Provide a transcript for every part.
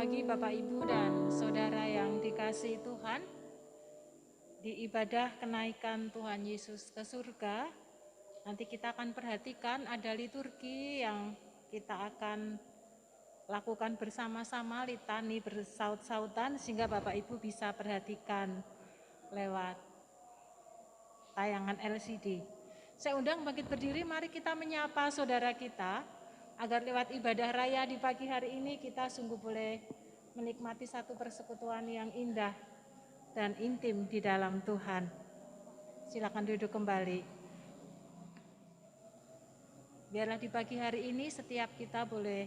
pagi Bapak Ibu dan Saudara yang dikasihi Tuhan. Di ibadah kenaikan Tuhan Yesus ke surga, nanti kita akan perhatikan ada liturgi yang kita akan lakukan bersama-sama, litani bersaut-sautan, sehingga Bapak Ibu bisa perhatikan lewat tayangan LCD. Saya undang bangkit berdiri, mari kita menyapa saudara kita, agar lewat ibadah raya di pagi hari ini kita sungguh boleh menikmati satu persekutuan yang indah dan intim di dalam Tuhan. Silakan duduk kembali. Biarlah di pagi hari ini setiap kita boleh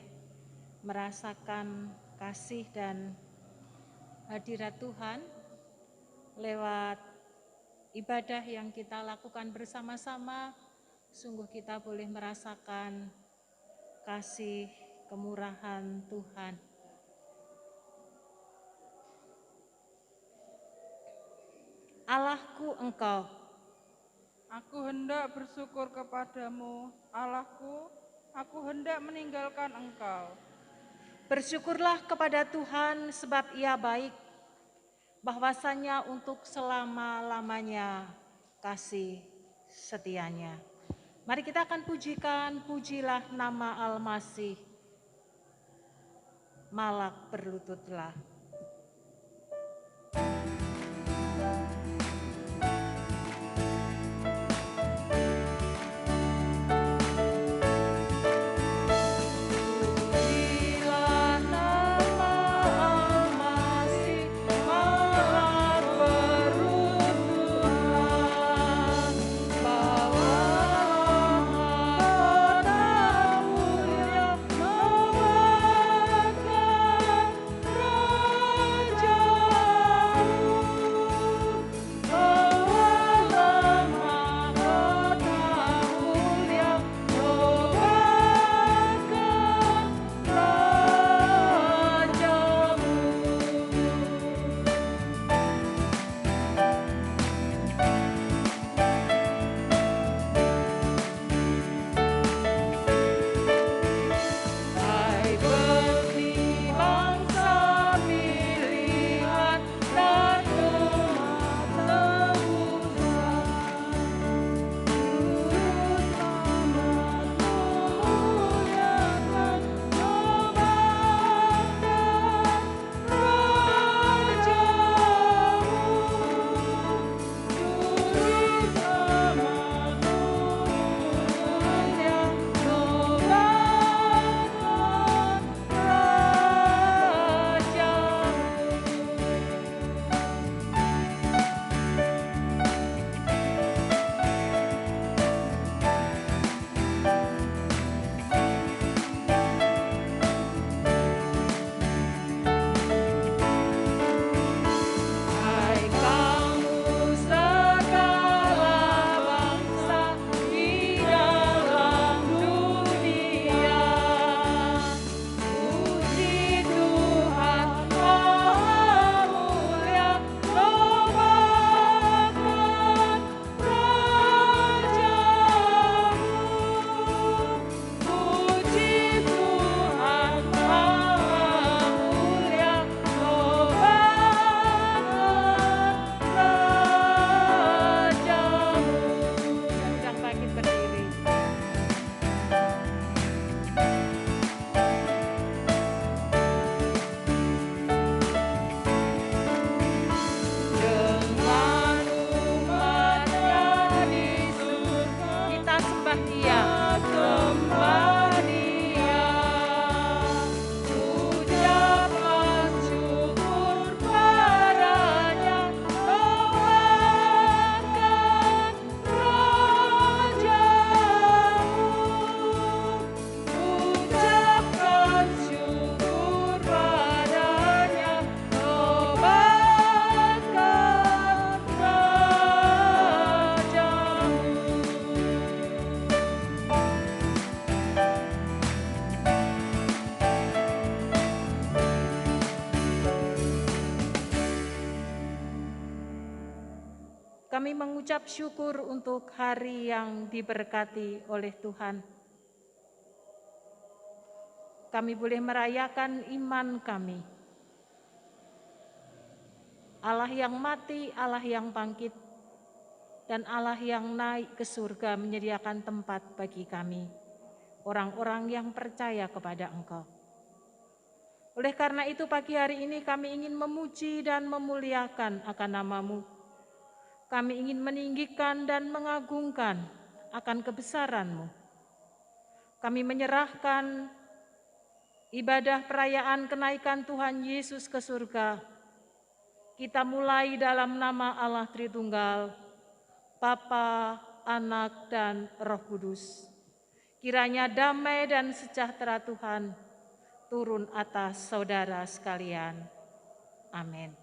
merasakan kasih dan hadirat Tuhan lewat ibadah yang kita lakukan bersama-sama. Sungguh kita boleh merasakan kasih kemurahan Tuhan. Allahku Engkau, aku hendak bersyukur kepadamu, Allahku, aku hendak meninggalkan Engkau. Bersyukurlah kepada Tuhan sebab Ia baik, bahwasanya untuk selama-lamanya kasih setianya. Mari kita akan pujikan, pujilah nama Al-Masih, malak berlututlah. Kami mengucap syukur untuk hari yang diberkati oleh Tuhan. Kami boleh merayakan iman kami Allah yang mati, Allah yang bangkit, dan Allah yang naik ke surga menyediakan tempat bagi kami, orang-orang yang percaya kepada Engkau. Oleh karena itu pagi hari ini kami ingin memuji dan memuliakan akan nama-Mu. Kami ingin meninggikan dan mengagungkan akan kebesaran-Mu. Kami menyerahkan ibadah perayaan kenaikan Tuhan Yesus ke surga. Kita mulai dalam nama Allah Tritunggal, Bapa, Anak, dan Roh Kudus. Kiranya damai dan sejahtera Tuhan turun atas saudara sekalian. Amin.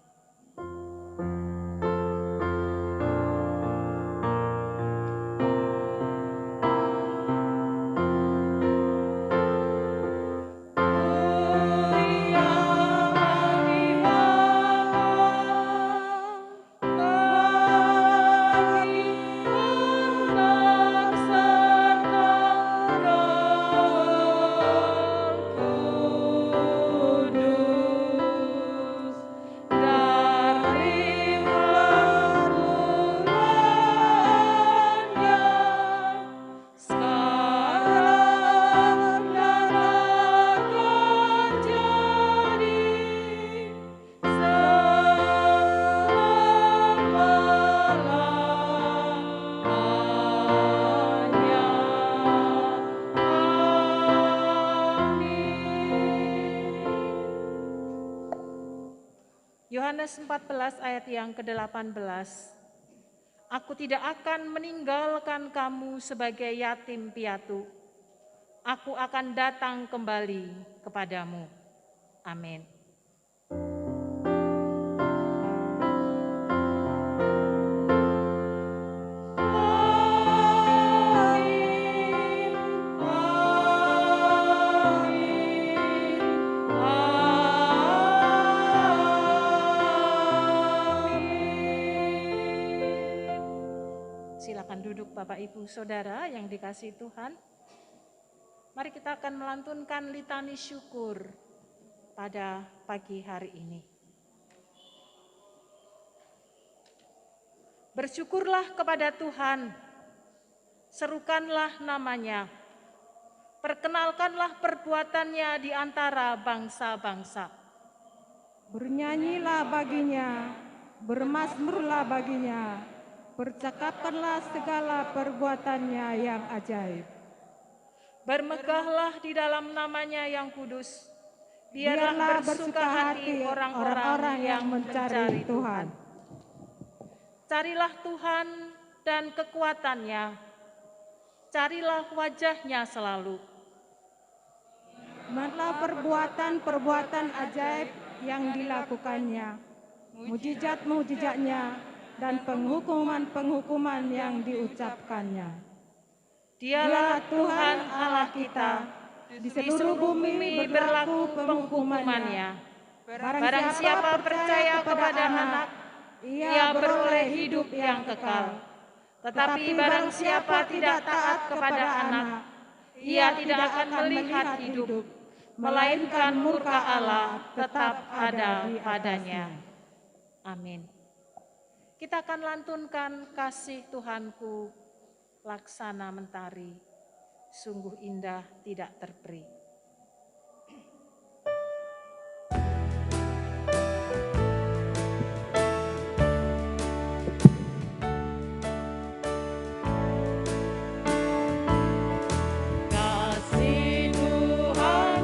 Yohanes 14 ayat yang ke-18, Aku tidak akan meninggalkan kamu sebagai yatim piatu. Aku akan datang kembali kepadamu. Amin. Silakan duduk Bapak Ibu Saudara yang dikasihi Tuhan. Mari kita akan melantunkan litani syukur pada pagi hari ini. Bersyukurlah kepada Tuhan, serukanlah namanya, perkenalkanlah perbuatannya di antara bangsa-bangsa. Bernyanyilah baginya, bermazmurlah baginya, percakapkanlah segala perbuatannya yang ajaib. Bermegahlah di dalam namanya yang kudus. Biarlah bersuka hati orang-orang yang mencari Tuhan. Carilah Tuhan dan kekuatannya. Carilah wajahnya selalu. Ingatlah perbuatan-perbuatan ajaib yang dilakukannya, mujizat-mujizatnya, dan penghukuman-penghukuman yang diucapkannya. Dialah Tuhan Allah kita, di seluruh bumi berlaku penghukumannya. Barang siapa percaya kepada Anak, ia beroleh hidup yang kekal. Tetapi barang siapa tidak taat kepada Anak, ia tidak akan melihat hidup, melainkan murka Allah tetap ada padanya. Amin. Kita akan lantunkan kasih Tuhanku, laksana mentari, sungguh indah tidak terperi. Kasih Tuhan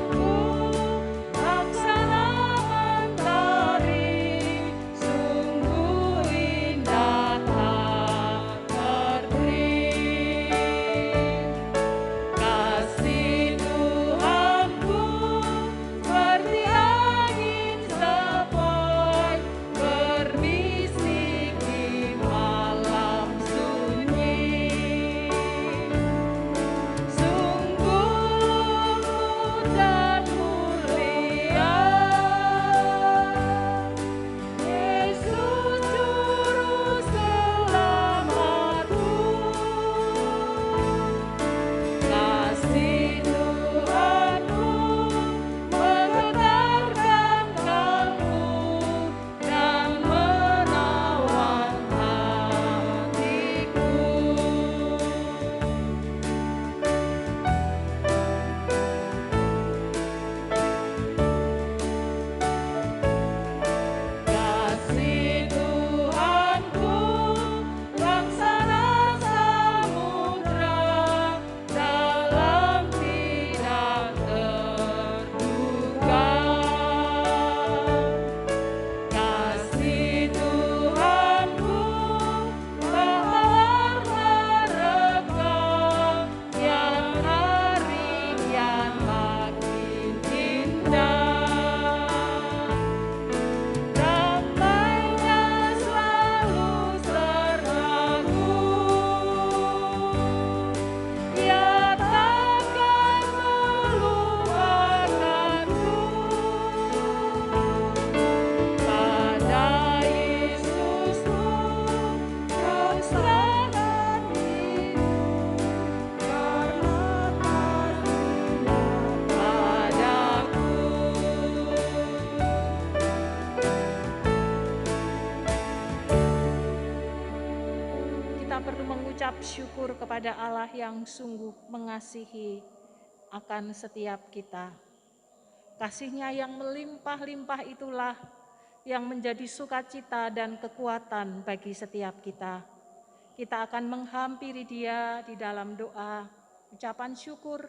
mengucap syukur kepada Allah yang sungguh mengasihi akan setiap kita. Kasih-Nya yang melimpah-limpah itulah yang menjadi sukacita dan kekuatan bagi setiap kita. Kita akan menghampiri Dia di dalam doa, ucapan syukur.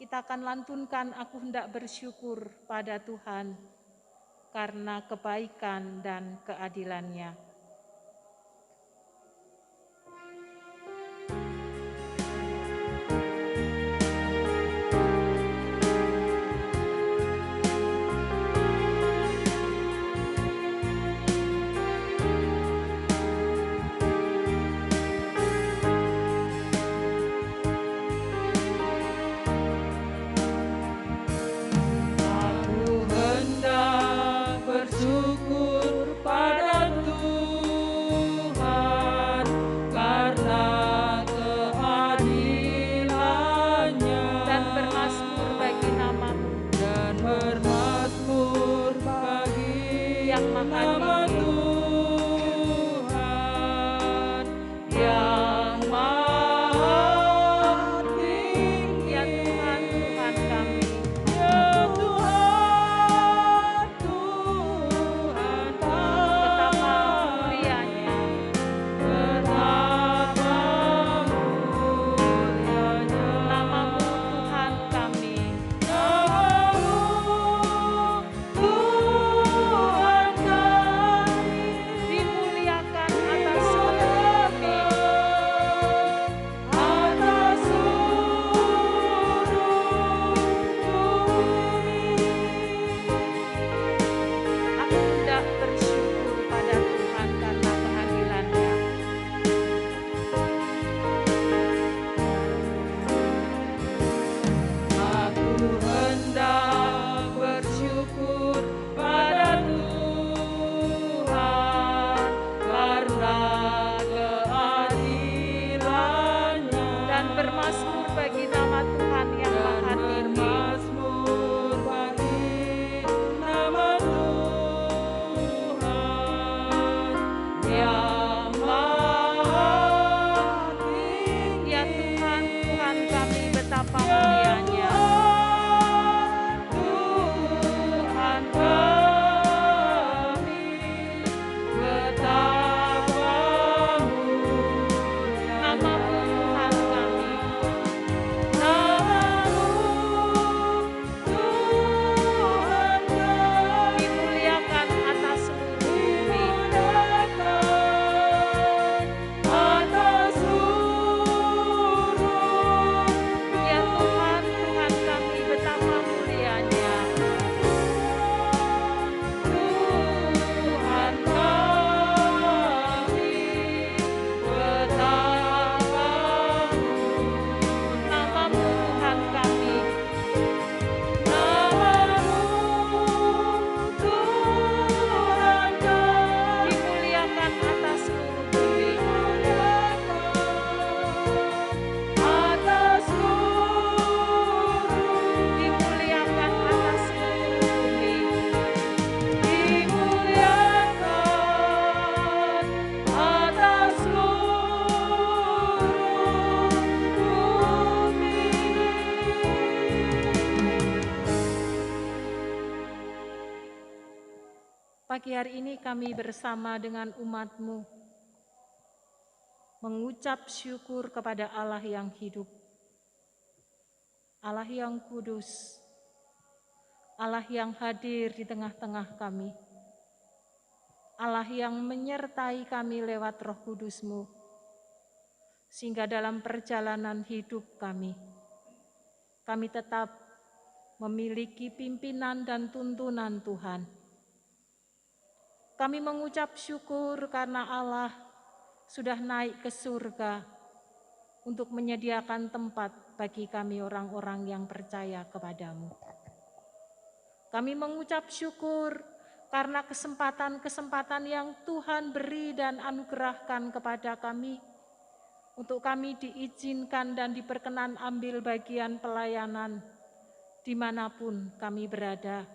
Kita akan lantunkan, aku hendak bersyukur pada Tuhan karena kebaikan dan keadilan-Nya. Pagi hari ini kami bersama dengan umat-Mu mengucap syukur kepada Allah yang hidup, Allah yang kudus, Allah yang hadir di tengah-tengah kami, Allah yang menyertai kami lewat Roh Kudus-Mu, sehingga dalam perjalanan hidup kami tetap memiliki pimpinan dan tuntunan Tuhan. Kami mengucap syukur karena Allah sudah naik ke surga untuk menyediakan tempat bagi kami orang-orang yang percaya kepadamu. Kami mengucap syukur karena kesempatan-kesempatan yang Tuhan beri dan anugerahkan kepada kami, untuk kami diizinkan dan diperkenan ambil bagian pelayanan dimanapun kami berada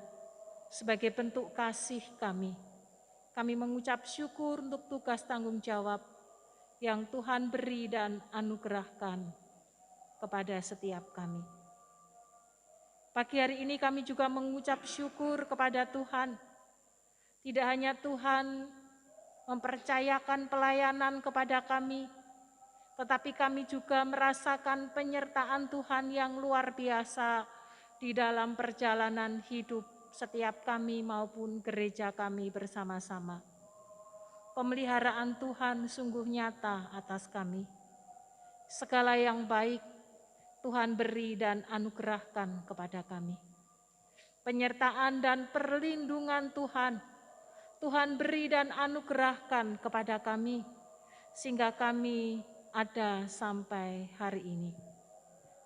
sebagai bentuk kasih kami. Kami mengucap syukur untuk tugas tanggung jawab yang Tuhan beri dan anugerahkan kepada setiap kami. Pagi hari ini kami juga mengucap syukur kepada Tuhan. Tidak hanya Tuhan mempercayakan pelayanan kepada kami, tetapi kami juga merasakan penyertaan Tuhan yang luar biasa di dalam perjalanan hidup setiap kami maupun gereja kami bersama-sama. Pemeliharaan Tuhan sungguh nyata atas kami. Segala yang baik Tuhan beri dan anugerahkan kepada kami. Penyertaan dan perlindungan Tuhan beri dan anugerahkan kepada kami, sehingga kami ada sampai hari ini.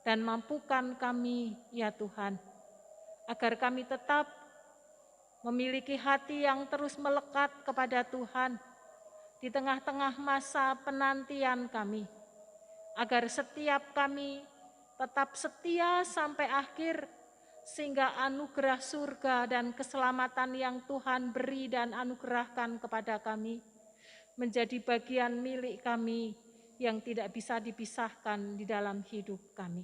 Dan mampukan kami, ya Tuhan, agar kami tetap memiliki hati yang terus melekat kepada Tuhan di tengah-tengah masa penantian kami, agar setiap kami tetap setia sampai akhir, sehingga anugerah surga dan keselamatan yang Tuhan beri dan anugerahkan kepada kami menjadi bagian milik kami yang tidak bisa dipisahkan di dalam hidup kami.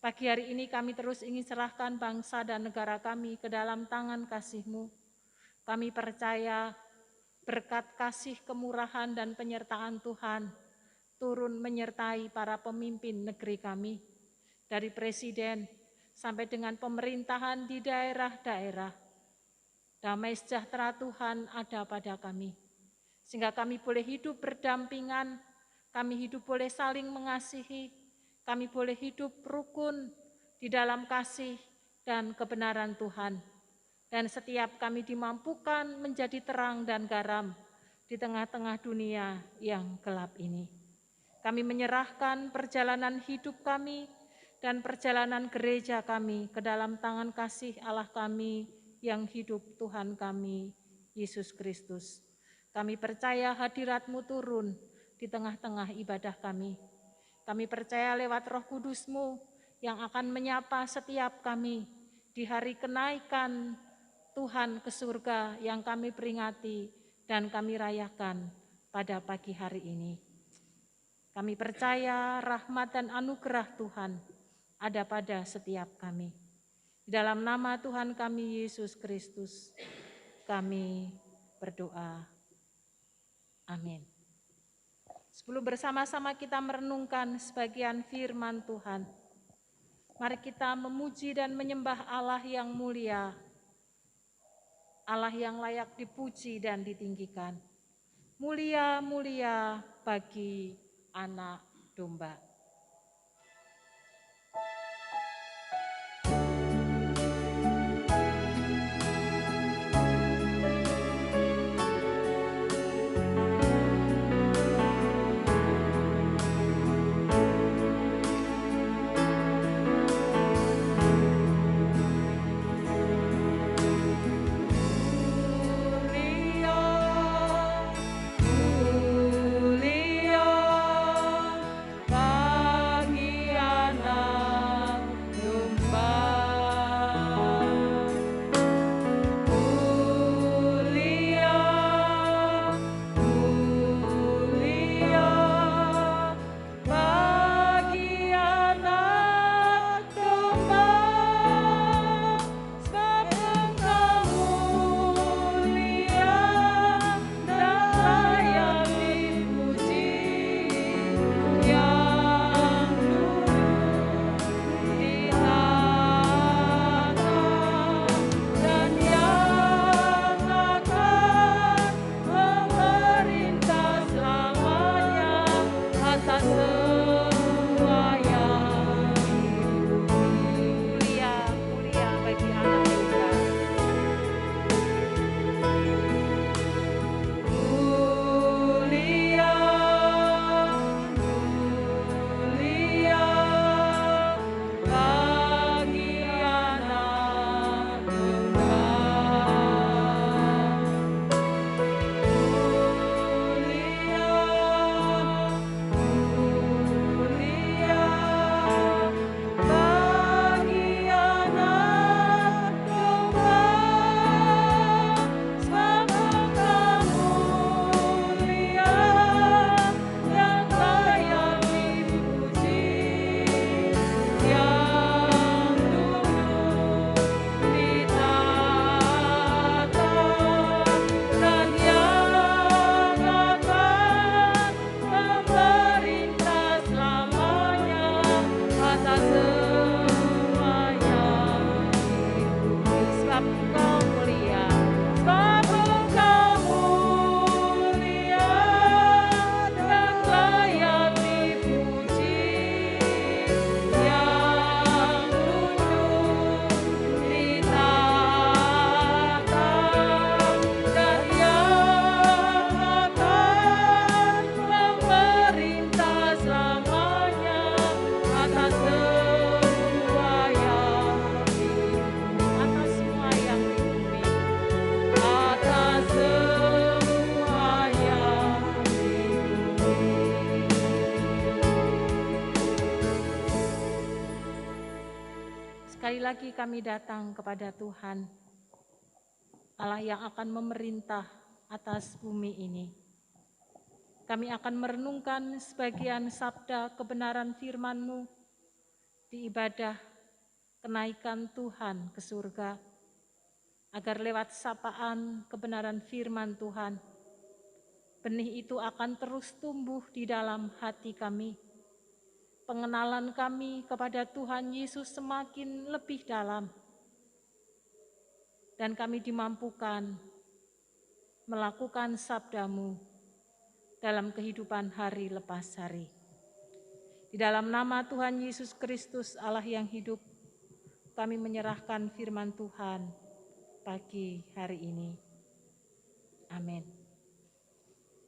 Pagi hari ini kami terus ingin serahkan bangsa dan negara kami ke dalam tangan kasih-Mu. Kami percaya berkat kasih, kemurahan, dan penyertaan Tuhan turun menyertai para pemimpin negeri kami, dari presiden sampai dengan pemerintahan di daerah-daerah. Damai sejahtera Tuhan ada pada kami, sehingga kami boleh hidup berdampingan, kami hidup boleh saling mengasihi, kami boleh hidup rukun di dalam kasih dan kebenaran Tuhan. Dan setiap kami dimampukan menjadi terang dan garam di tengah-tengah dunia yang gelap ini. Kami menyerahkan perjalanan hidup kami dan perjalanan gereja kami ke dalam tangan kasih Allah kami yang hidup, Tuhan kami, Yesus Kristus. Kami percaya hadirat-Mu turun di tengah-tengah ibadah kami. Kami percaya lewat Roh Kudus-Mu yang akan menyapa setiap kami di hari kenaikan Tuhan ke surga yang kami peringati dan kami rayakan pada pagi hari ini. Kami percaya rahmat dan anugerah Tuhan ada pada setiap kami. Di dalam nama Tuhan kami Yesus Kristus, kami berdoa. Amin. Sebelum bersama-sama kita merenungkan sebagian firman Tuhan, mari kita memuji dan menyembah Allah yang mulia, Allah yang layak dipuji dan ditinggikan. Mulia-mulia bagi Anak Domba. Mulia Sekali lagi kami datang kepada Tuhan, Allah yang akan memerintah atas bumi ini. Kami akan merenungkan sebagian sabda kebenaran firman-Mu di ibadah kenaikan Tuhan ke surga, agar lewat sapaan kebenaran firman Tuhan, benih itu akan terus tumbuh di dalam hati kami. Pengenalan kami kepada Tuhan Yesus semakin lebih dalam, dan kami dimampukan melakukan sabda-Mu dalam kehidupan hari lepas hari. Di dalam nama Tuhan Yesus Kristus, Allah yang hidup, kami menyerahkan firman Tuhan pagi hari ini. Amin.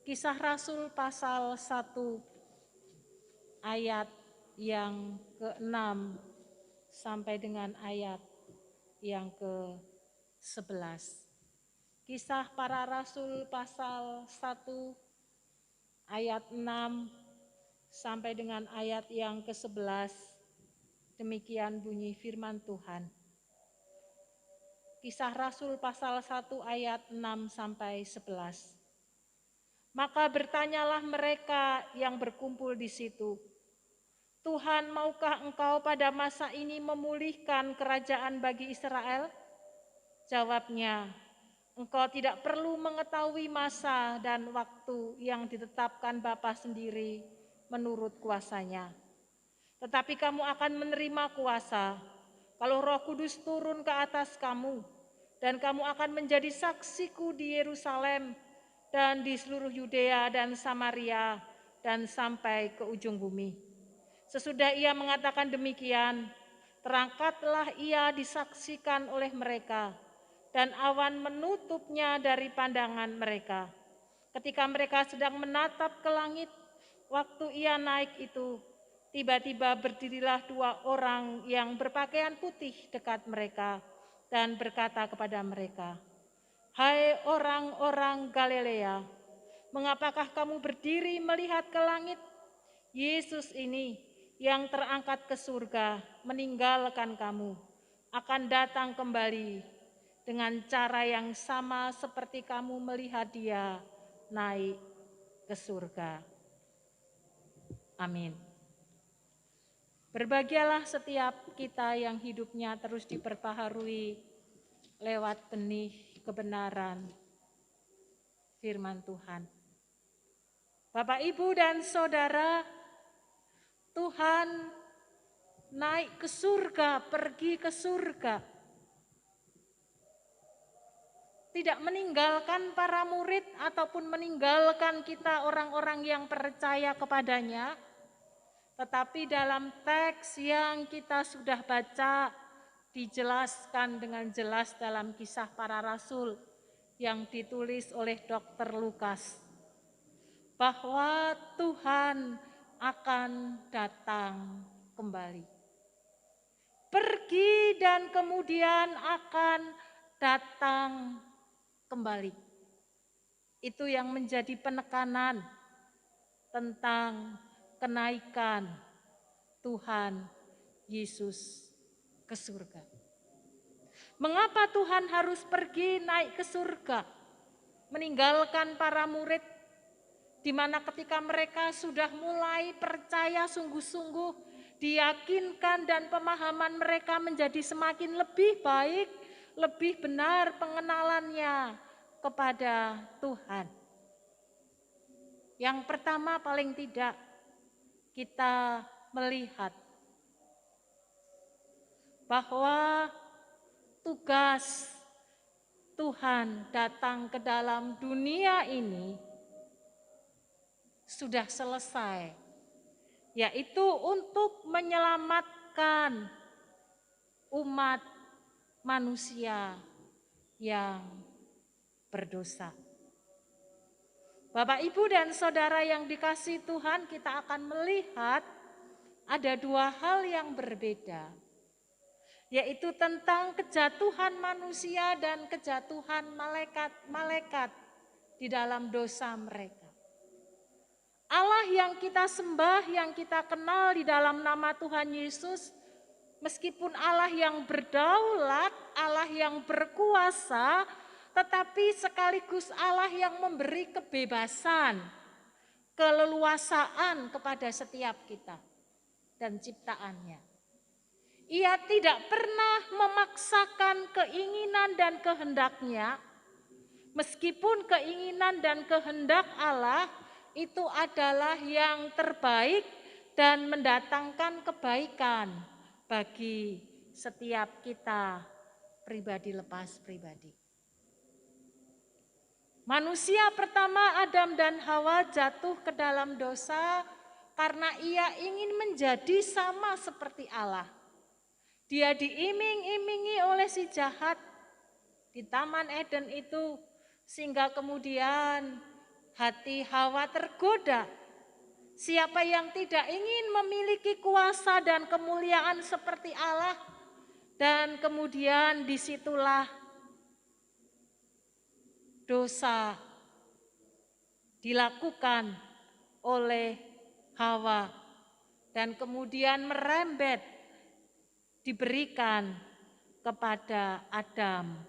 Kisah Rasul pasal 1 ayat yang ke-6 sampai dengan ayat yang ke-11. Kisah para Rasul pasal 1 ayat 6 sampai dengan ayat yang ke-11. Demikian bunyi firman Tuhan. Kisah Rasul pasal 1 ayat 6 sampai 11. Maka bertanyalah mereka yang berkumpul di situ, Tuhan, maukah Engkau pada masa ini memulihkan kerajaan bagi Israel? Jawabnya, Engkau tidak perlu mengetahui masa dan waktu yang ditetapkan Bapa sendiri menurut kuasanya. Tetapi kamu akan menerima kuasa kalau Roh Kudus turun ke atas kamu, dan kamu akan menjadi saksiku di Yerusalem dan di seluruh Yudea dan Samaria dan sampai ke ujung bumi. Sesudah ia mengatakan demikian, terangkatlah ia disaksikan oleh mereka, dan awan menutupnya dari pandangan mereka. Ketika mereka sedang menatap ke langit, waktu ia naik itu, tiba-tiba berdirilah 2 orang yang berpakaian putih dekat mereka, dan berkata kepada mereka, Hai orang-orang Galilea, mengapakah kamu berdiri melihat ke langit? Yesus ini yang terangkat ke surga meninggalkan kamu, akan datang kembali dengan cara yang sama seperti kamu melihat dia naik ke surga. Amin. Berbahagialah setiap kita yang hidupnya terus diperbaharui lewat benih kebenaran firman Tuhan. Bapak, Ibu, dan Saudara, Tuhan naik ke surga, pergi ke surga. Tidak meninggalkan para murid ataupun meninggalkan kita orang-orang yang percaya kepadanya. Tetapi dalam teks yang kita sudah baca, dijelaskan dengan jelas dalam Kisah Para Rasul yang ditulis oleh Dr. Lukas, bahwa Tuhan akan datang kembali. Pergi dan kemudian akan datang kembali. Itu yang menjadi penekanan tentang kenaikan Tuhan Yesus ke surga. Mengapa Tuhan harus pergi naik ke surga, meninggalkan para murid, di mana ketika mereka sudah mulai percaya sungguh-sungguh, diyakinkan dan pemahaman mereka menjadi semakin lebih baik, lebih benar pengenalannya kepada Tuhan. Yang pertama, paling tidak kita melihat bahwa tugas Tuhan datang ke dalam dunia ini sudah selesai, yaitu untuk menyelamatkan umat manusia yang berdosa. Bapak, Ibu, dan Saudara yang dikasihi Tuhan, kita akan melihat ada 2 hal yang berbeda, yaitu tentang kejatuhan manusia dan kejatuhan malaikat di dalam dosa mereka. Allah yang kita sembah, yang kita kenal di dalam nama Tuhan Yesus, Meskipun Allah yang berdaulat, Allah yang berkuasa, tetapi sekaligus Allah yang memberi kebebasan, keleluasaan kepada setiap kita dan ciptaannya. Ia tidak pernah memaksakan keinginan dan kehendaknya, meskipun keinginan dan kehendak Allah itu adalah yang terbaik dan mendatangkan kebaikan bagi setiap kita pribadi lepas pribadi. Manusia pertama Adam dan Hawa jatuh ke dalam dosa karena ia ingin menjadi sama seperti Allah. Dia diiming-imingi oleh si jahat di Taman Eden itu, sehingga kemudian hati Hawa tergoda. Siapa yang tidak ingin memiliki kuasa dan kemuliaan seperti Allah, dan kemudian disitulah dosa dilakukan oleh Hawa dan kemudian merembet diberikan kepada Adam,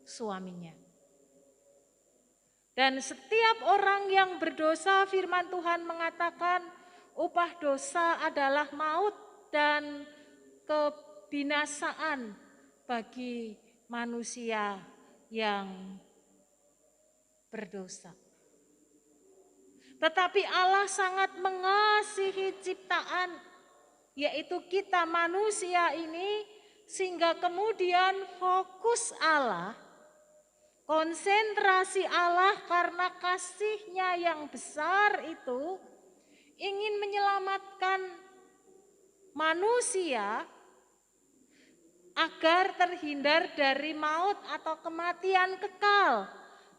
suaminya. Dan setiap orang yang berdosa, firman Tuhan mengatakan upah dosa adalah maut dan kebinasaan bagi manusia yang berdosa. Tetapi Allah sangat mengasihi ciptaan, yaitu kita manusia ini, sehingga kemudian fokus Allah, konsentrasi Allah karena kasih-Nya yang besar itu ingin menyelamatkan manusia agar terhindar dari maut atau kematian kekal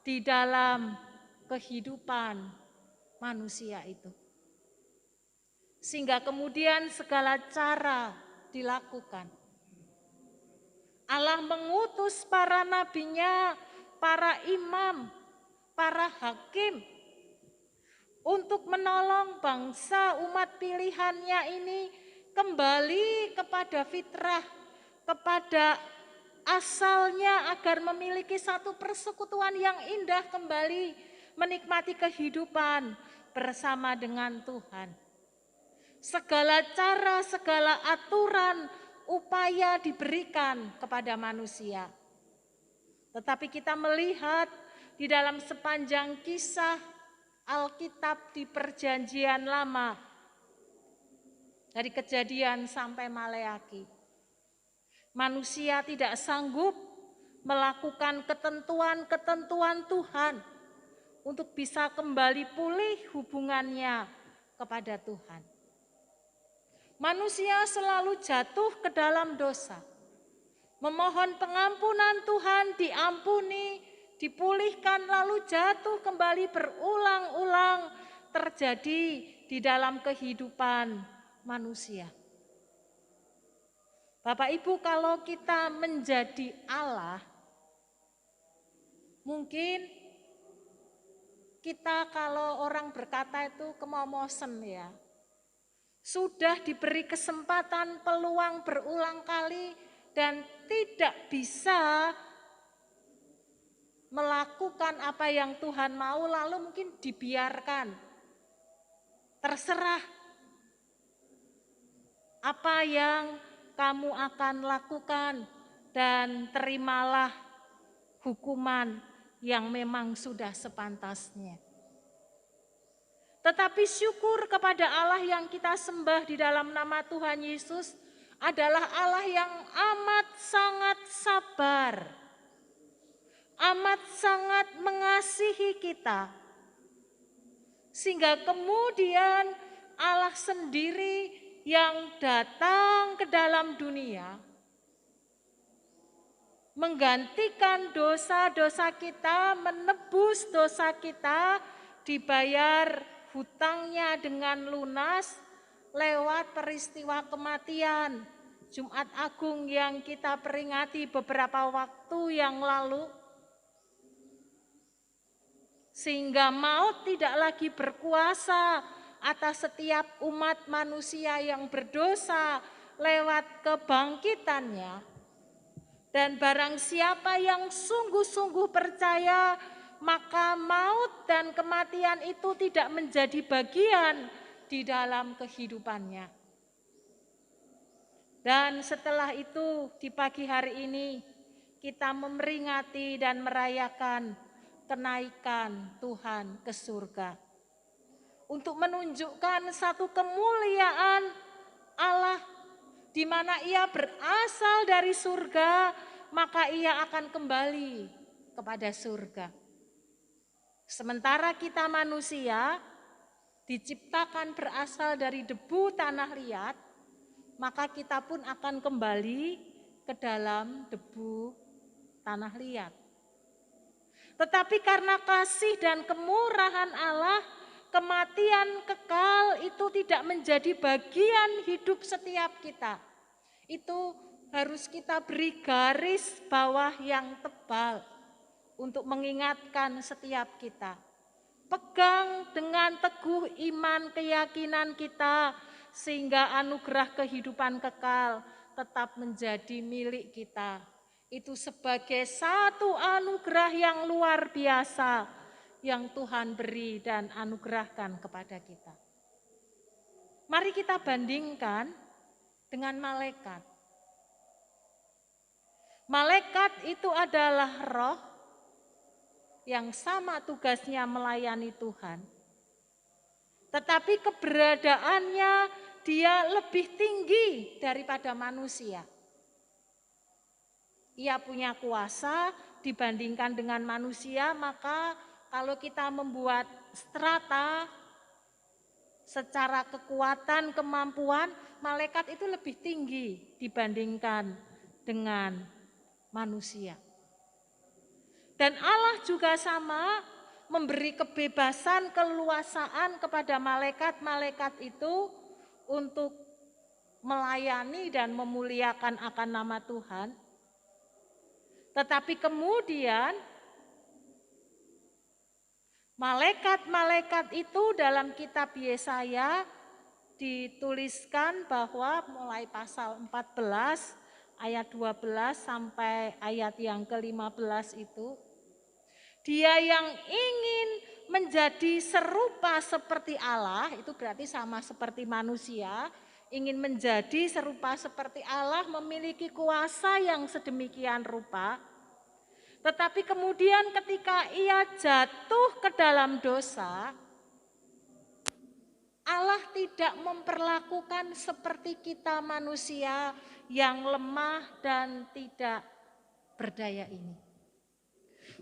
di dalam kehidupan manusia itu. Sehingga kemudian segala cara dilakukan. Allah mengutus para nabinya, para imam, para hakim untuk menolong bangsa umat pilihannya ini kembali kepada fitrah, kepada asalnya agar memiliki satu persekutuan yang indah kembali menikmati kehidupan bersama dengan Tuhan. Segala cara, segala aturan, upaya diberikan kepada manusia. Tetapi kita melihat di dalam sepanjang kisah Alkitab di Perjanjian Lama, dari Kejadian sampai Maleaki, manusia tidak sanggup melakukan ketentuan-ketentuan Tuhan untuk bisa kembali pulih hubungannya kepada Tuhan. Manusia selalu jatuh ke dalam dosa. Memohon pengampunan Tuhan, diampuni, dipulihkan, lalu jatuh kembali berulang-ulang terjadi di dalam kehidupan manusia. Bapak Ibu, kalau kita menjadi Allah, mungkin kita kalau orang berkata itu kemomosen ya. Sudah diberi kesempatan, peluang berulang kali dan tidak bisa melakukan apa yang Tuhan mau, lalu mungkin dibiarkan. Terserah apa yang kamu akan lakukan dan terimalah hukuman yang memang sudah sepantasnya. Tetapi syukur kepada Allah yang kita sembah di dalam nama Tuhan Yesus adalah Allah yang amat sangat sabar, amat sangat mengasihi kita. Sehingga kemudian Allah sendiri yang datang ke dalam dunia, menggantikan dosa-dosa kita, menebus dosa kita, dibayar hutangnya dengan lunas lewat peristiwa kematian Jumat Agung yang kita peringati beberapa waktu yang lalu. Sehingga maut tidak lagi berkuasa atas setiap umat manusia yang berdosa lewat kebangkitannya. Dan barang siapa yang sungguh-sungguh percaya, maka maut dan kematian itu tidak menjadi bagian di dalam kehidupannya. Dan setelah itu di pagi hari ini kita memperingati dan merayakan kenaikan Tuhan ke surga. Untuk menunjukkan satu kemuliaan Allah di mana ia berasal dari surga, maka ia akan kembali kepada surga. Sementara kita manusia diciptakan berasal dari debu tanah liat, maka kita pun akan kembali ke dalam debu tanah liat. Tetapi karena kasih dan kemurahan Allah, kematian kekal itu tidak menjadi bagian hidup setiap kita. Itu harus kita beri garis bawah yang tebal untuk mengingatkan setiap kita. Pegang dengan teguh iman keyakinan kita sehingga anugerah kehidupan kekal tetap menjadi milik kita. Itu sebagai satu anugerah yang luar biasa yang Tuhan beri dan anugerahkan kepada kita. Mari kita bandingkan dengan malaikat. Malaikat itu adalah roh yang sama tugasnya melayani Tuhan. Tetapi keberadaannya dia lebih tinggi daripada manusia. Ia punya kuasa dibandingkan dengan manusia, maka kalau kita membuat strata secara kekuatan, kemampuan, malaikat itu lebih tinggi dibandingkan dengan manusia. Dan Allah juga sama memberi kebebasan, keleluasaan kepada malaikat-malaikat itu untuk melayani dan memuliakan akan nama Tuhan. Tetapi kemudian malaikat-malaikat itu dalam kitab Yesaya dituliskan bahwa mulai pasal 14 ayat 12 sampai ayat yang ke-15 itu, dia yang ingin menjadi serupa seperti Allah, itu berarti sama seperti manusia, ingin menjadi serupa seperti Allah, memiliki kuasa yang sedemikian rupa. Tetapi kemudian ketika ia jatuh ke dalam dosa, Allah tidak memperlakukan seperti kita manusia yang lemah dan tidak berdaya ini.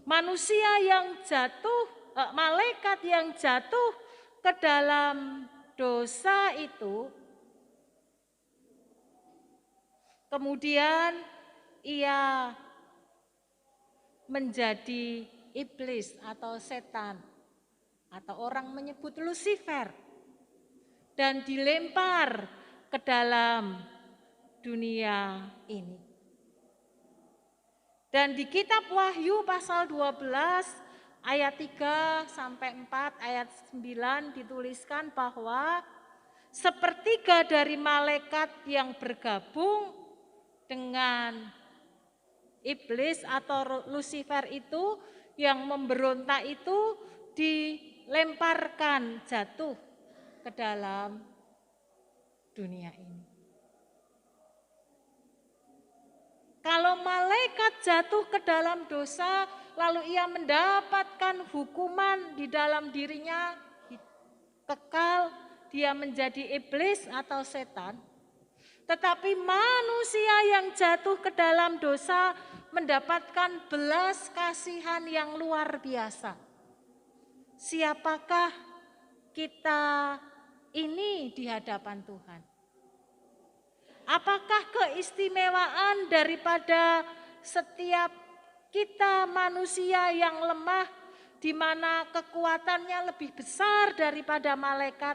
Manusia yang jatuh, malaikat yang jatuh ke dalam dosa itu, kemudian ia menjadi iblis atau setan, atau orang menyebut Lucifer, dan dilempar ke dalam dunia ini. Dan di kitab Wahyu pasal 12 ayat 3 sampai 4 ayat 9 dituliskan bahwa sepertiga dari malaikat yang bergabung dengan iblis atau Lucifer itu yang memberontak itu dilemparkan jatuh ke dalam dunia ini. Kalau malaikat jatuh ke dalam dosa, lalu ia mendapatkan hukuman di dalam dirinya, kekal, dia menjadi iblis atau setan. Tetapi manusia yang jatuh ke dalam dosa mendapatkan belas kasihan yang luar biasa. Siapakah kita ini di hadapan Tuhan? Apakah keistimewaan daripada setiap kita manusia yang lemah, di mana kekuatannya lebih besar daripada malaikat,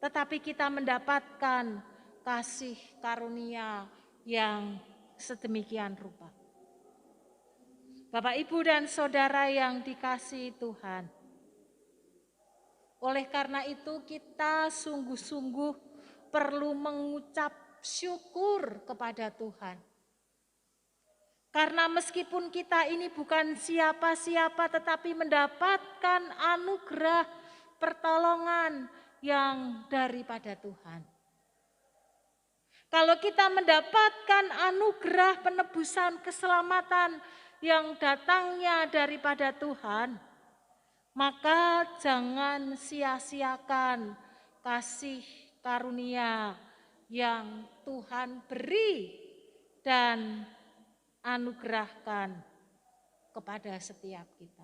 tetapi kita mendapatkan kasih karunia yang sedemikian rupa. Bapak, Ibu, dan Saudara yang dikasihi Tuhan, oleh karena itu kita sungguh-sungguh perlu mengucap syukur kepada Tuhan. Karena meskipun kita ini bukan siapa-siapa tetapi mendapatkan anugerah pertolongan yang daripada Tuhan. Kalau kita mendapatkan anugerah penebusan keselamatan yang datangnya daripada Tuhan, maka jangan sia-siakan kasih karunia yang Tuhan beri dan anugerahkan kepada setiap kita.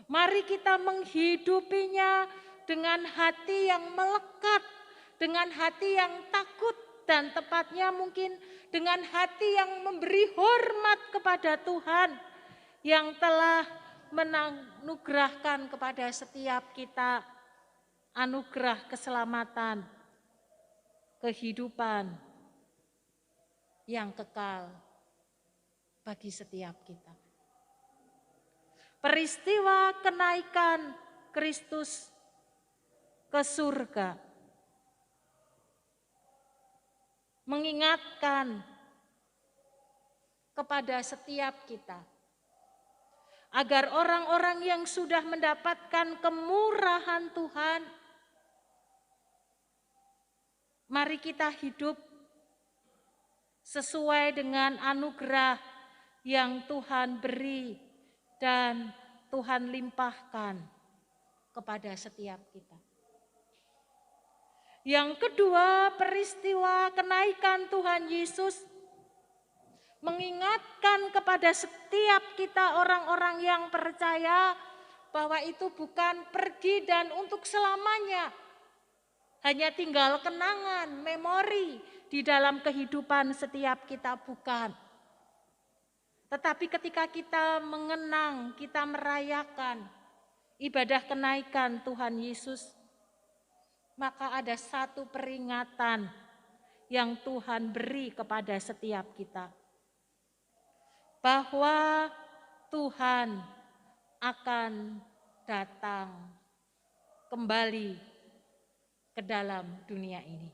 Mari kita menghidupinya dengan hati yang melekat, dengan hati yang takut, dan tepatnya mungkin dengan hati yang memberi hormat kepada Tuhan yang telah menganugerahkan kepada setiap kita anugerah keselamatan, kehidupan yang kekal bagi setiap kita. Peristiwa kenaikan Kristus ke surga mengingatkan kepada setiap kita agar orang-orang yang sudah mendapatkan kemurahan Tuhan, mari kita hidup sesuai dengan anugerah yang Tuhan beri dan Tuhan limpahkan kepada setiap kita. Yang kedua, peristiwa kenaikan Tuhan Yesus mengingatkan kepada setiap kita orang-orang yang percaya bahwa itu bukan pergi dan untuk selamanya. Hanya tinggal kenangan, memori di dalam kehidupan setiap kita, bukan. Tetapi ketika kita mengenang, kita merayakan ibadah kenaikan Tuhan Yesus, maka ada satu peringatan yang Tuhan beri kepada setiap kita. Bahwa Tuhan akan datang kembali ke dalam dunia ini.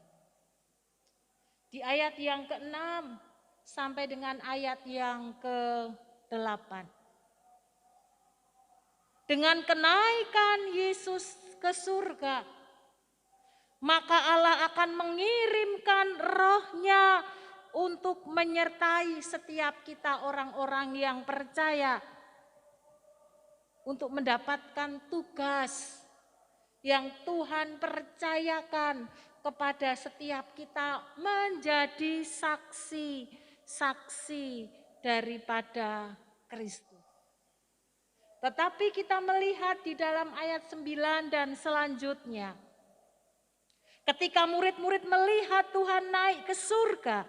Di ayat yang ke-6 sampai dengan ayat yang ke-8. Dengan kenaikan Yesus ke surga, maka Allah akan mengirimkan Roh-Nya untuk menyertai setiap kita orang-orang yang percaya untuk mendapatkan tugas yang Tuhan percayakan kepada setiap kita menjadi saksi-saksi daripada Kristus. Tetapi kita melihat di dalam ayat 9 dan selanjutnya, ketika murid-murid melihat Tuhan naik ke surga,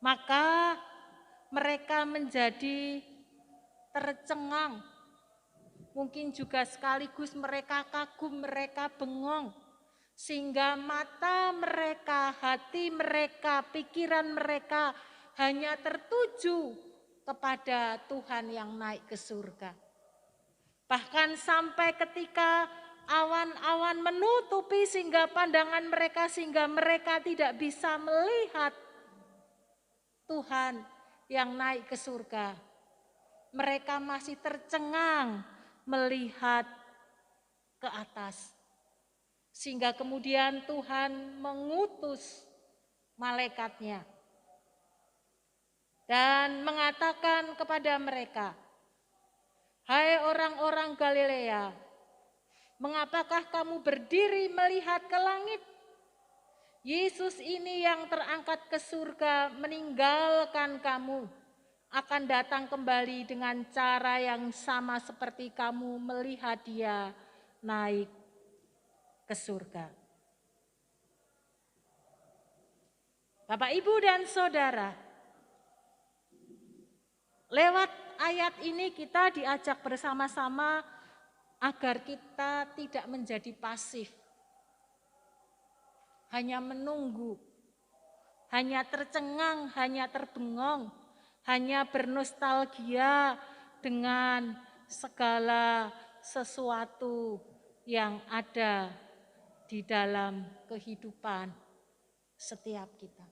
maka mereka menjadi tercengang. Mungkin juga sekaligus mereka kagum, mereka bengong. Sehingga mata mereka, hati mereka, pikiran mereka hanya tertuju kepada Tuhan yang naik ke surga. Bahkan sampai ketika awan-awan menutupi sehingga pandangan mereka, sehingga mereka tidak bisa melihat Tuhan yang naik ke surga. Mereka masih tercengang melihat ke atas. Sehingga kemudian Tuhan mengutus malaikatnya dan mengatakan kepada mereka, "Hai orang-orang Galilea, mengapakah kamu berdiri melihat ke langit? Yesus ini yang terangkat ke surga meninggalkan kamu, akan datang kembali dengan cara yang sama seperti kamu melihat Dia naik ke surga." Bapak, Ibu, dan Saudara, lewat ayat ini kita diajak bersama-sama agar kita tidak menjadi pasif, hanya menunggu, hanya tercengang, hanya terbengong, hanya bernostalgia dengan segala sesuatu yang ada di dalam kehidupan setiap kita.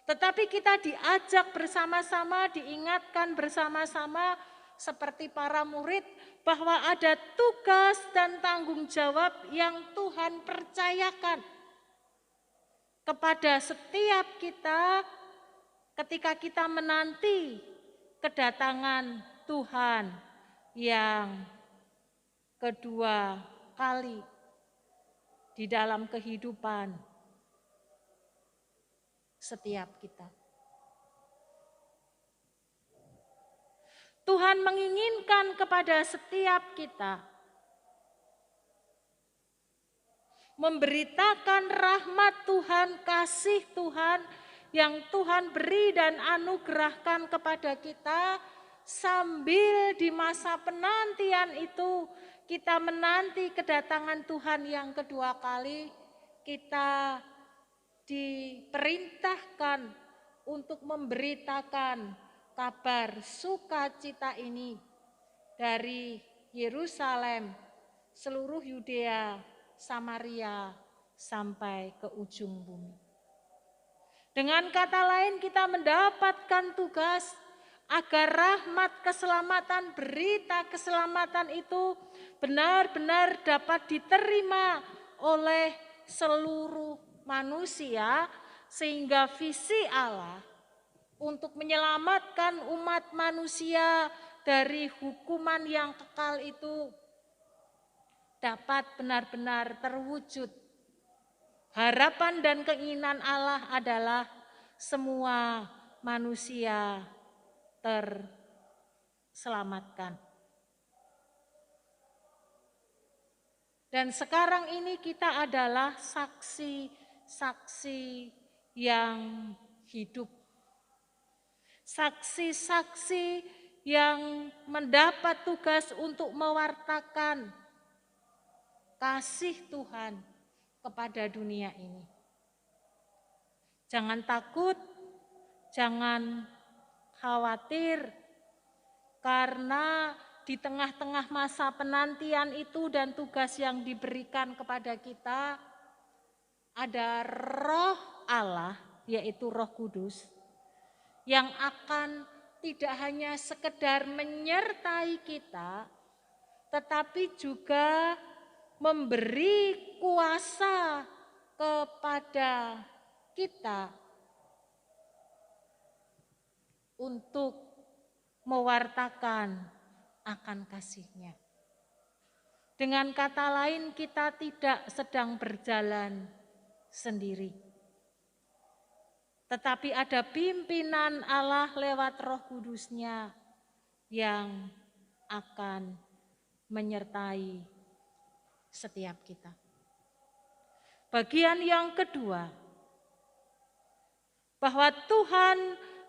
Tetapi kita diajak bersama-sama, diingatkan bersama-sama seperti para murid bahwa ada tugas dan tanggung jawab yang Tuhan percayakan kepada setiap kita ketika kita menanti kedatangan Tuhan yang kedua kali di dalam kehidupan setiap kita. Tuhan menginginkan kepada setiap kita memberitakan rahmat Tuhan, kasih Tuhan yang Tuhan beri dan anugerahkan kepada kita, sambil di masa penantian itu kita menanti kedatangan Tuhan yang kedua kali, kita diperintahkan untuk memberitakan kabar sukacita ini dari Yerusalem, seluruh Yudea, Samaria, sampai ke ujung bumi. Dengan kata lain, kita mendapatkan tugas agar rahmat keselamatan, berita keselamatan itu benar-benar dapat diterima oleh seluruh manusia, sehingga visi Allah untuk menyelamatkan umat manusia dari hukuman yang kekal itu dapat benar-benar terwujud. Harapan dan keinginan Allah adalah semua manusia terselamatkan. Dan sekarang ini kita adalah saksi-saksi yang hidup. Saksi-saksi yang mendapat tugas untuk mewartakan kasih Tuhan kepada dunia ini. Jangan takut, jangan khawatir, karena di tengah-tengah masa penantian itu dan tugas yang diberikan kepada kita, ada Roh Allah, yaitu Roh Kudus, yang akan tidak hanya sekedar menyertai kita, tetapi juga memberi kuasa kepada kita untuk mewartakan akan kasih-Nya. Dengan kata lain, kita tidak sedang berjalan sendiri, tetapi ada pimpinan Allah lewat Roh Kudus-Nya yang akan menyertai setiap kita. Bagian yang kedua, bahwa Tuhan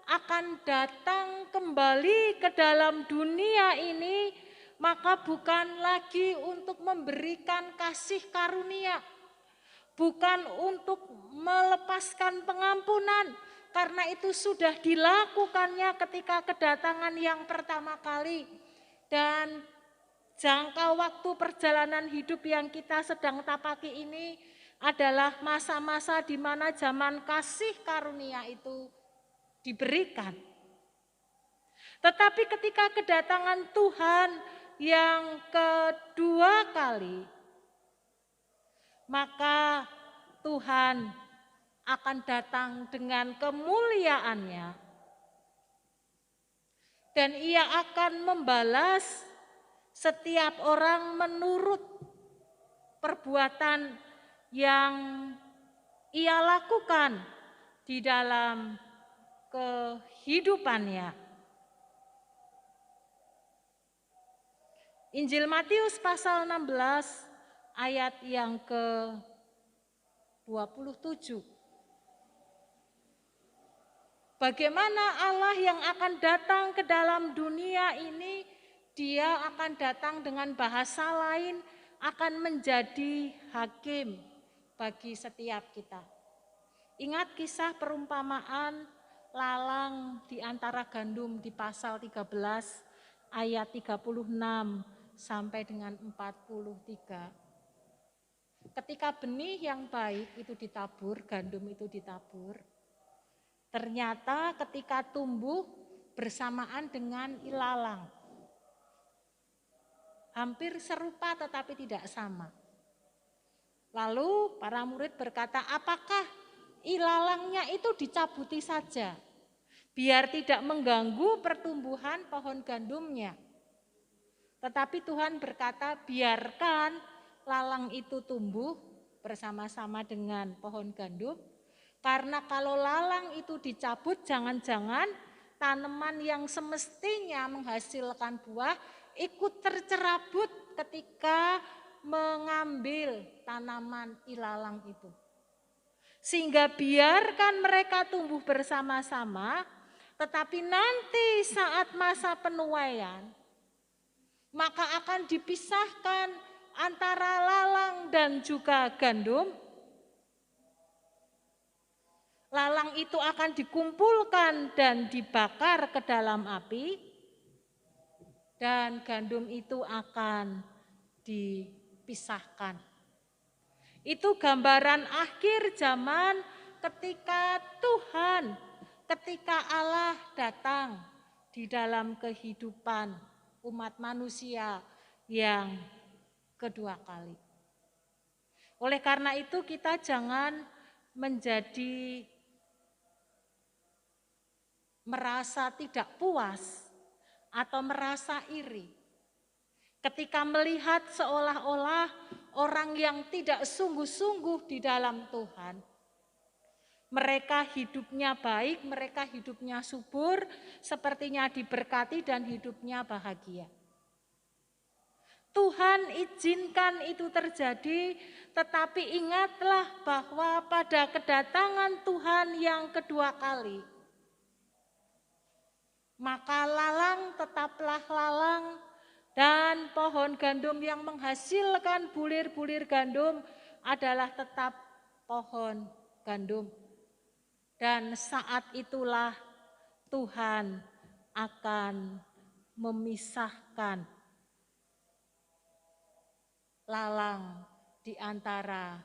akan datang kembali ke dalam dunia ini, maka bukan lagi untuk memberikan kasih karunia, bukan untuk melepaskan pengampunan, karena itu sudah dilakukannya ketika kedatangan yang pertama kali. Dan jangka waktu perjalanan hidup yang kita sedang tapaki ini adalah masa-masa di mana zaman kasih karunia itu diberikan. Tetapi ketika kedatangan Tuhan yang kedua kali, maka Tuhan akan datang dengan kemuliaannya, dan Ia akan membalas setiap orang menurut perbuatan yang ia lakukan di dalam kehidupannya. Injil Matius pasal 16 ayat yang ke-27. Bagaimana Allah yang akan datang ke dalam dunia ini, Dia akan datang dengan bahasa lain, akan menjadi hakim bagi setiap kita. Ingat kisah perumpamaan lalang di antara gandum di pasal 13 ayat 36 sampai dengan 43. ketika benih yang baik itu ditabur, gandum itu ditabur, ternyata ketika tumbuh bersamaan dengan ilalang. Hampir serupa tetapi tidak sama. Lalu para murid berkata, apakah ilalangnya itu dicabuti saja, biar tidak mengganggu pertumbuhan pohon gandumnya. Tetapi Tuhan berkata, biarkan lalang itu tumbuh bersama-sama dengan pohon gandum, karena kalau lalang itu dicabut, jangan-jangan tanaman yang semestinya menghasilkan buah ikut tercerabut ketika mengambil tanaman ilalang itu. Sehingga biarkan mereka tumbuh bersama-sama, tetapi nanti saat masa penuaian, maka akan dipisahkan antara lalang dan juga gandum. Lalang itu akan dikumpulkan dan dibakar ke dalam api, dan gandum itu akan dipisahkan. Itu gambaran akhir zaman ketika Tuhan, ketika Allah datang di dalam kehidupan umat manusia yang kedua kali. Oleh karena itu kita jangan menjadi merasa tidak puas atau merasa iri ketika melihat seolah-olah orang yang tidak sungguh-sungguh di dalam Tuhan, mereka hidupnya baik, mereka hidupnya subur, sepertinya diberkati dan hidupnya bahagia. Tuhan izinkan itu terjadi, tetapi ingatlah bahwa pada kedatangan Tuhan yang kedua kali, maka lalang tetaplah lalang, dan pohon gandum yang menghasilkan bulir-bulir gandum adalah tetap pohon gandum. Dan saat itulah Tuhan akan memisahkan lalang di antara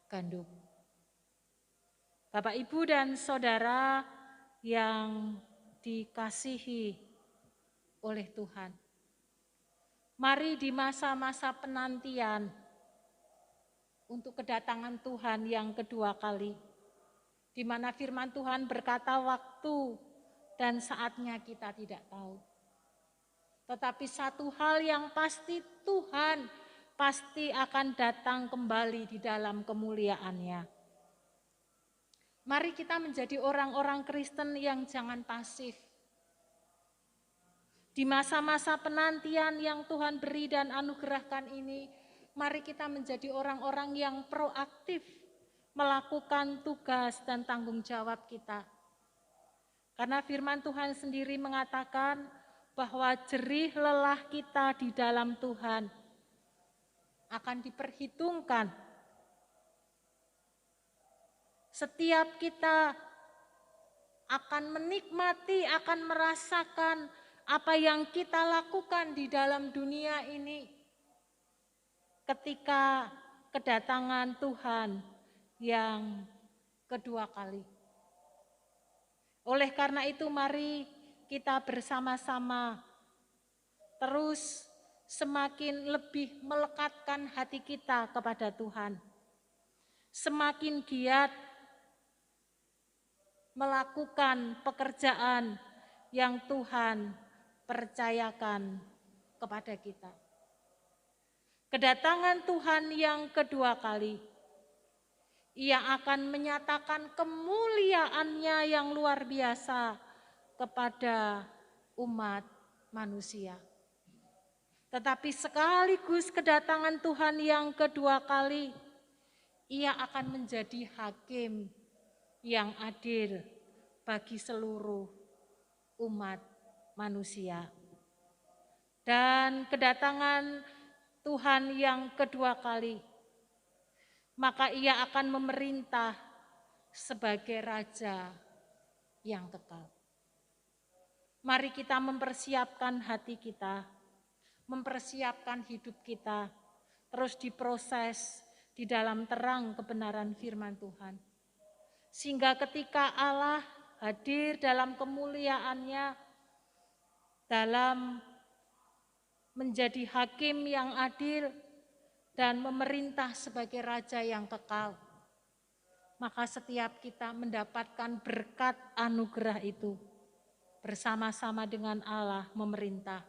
gandum. Bapak, Ibu, dan Saudara yang dikasihi oleh Tuhan, mari di masa-masa penantian untuk kedatangan Tuhan yang kedua kali, di mana firman Tuhan berkata waktu dan saatnya kita tidak tahu. Tetapi satu hal yang pasti, Tuhan pasti akan datang kembali di dalam kemuliaannya. Mari kita menjadi orang-orang Kristen yang jangan pasif. Di masa-masa penantian yang Tuhan beri dan anugerahkan ini, mari kita menjadi orang-orang yang proaktif melakukan tugas dan tanggung jawab kita. Karena firman Tuhan sendiri mengatakan bahwa jerih lelah kita di dalam Tuhan akan diperhitungkan. Setiap kita akan menikmati, akan merasakan apa yang kita lakukan di dalam dunia ini ketika kedatangan Tuhan yang kedua kali. Oleh karena itu mari kita bersama-sama terus semakin lebih melekatkan hati kita kepada Tuhan. Semakin giat melakukan pekerjaan yang Tuhan percayakan kepada kita. Kedatangan Tuhan yang kedua kali, Ia akan menyatakan kemuliaannya yang luar biasa kepada umat manusia. Tetapi sekaligus kedatangan Tuhan yang kedua kali, Ia akan menjadi hakim yang adil bagi seluruh umat manusia. Dan kedatangan Tuhan yang kedua kali, maka Ia akan memerintah sebagai Raja yang kekal. Mari kita mempersiapkan hati kita, mempersiapkan hidup kita, terus diproses di dalam terang kebenaran firman Tuhan. Sehingga ketika Allah hadir dalam kemuliaannya, dalam menjadi hakim yang adil dan memerintah sebagai raja yang kekal, maka setiap kita mendapatkan berkat anugerah itu bersama-sama dengan Allah memerintah.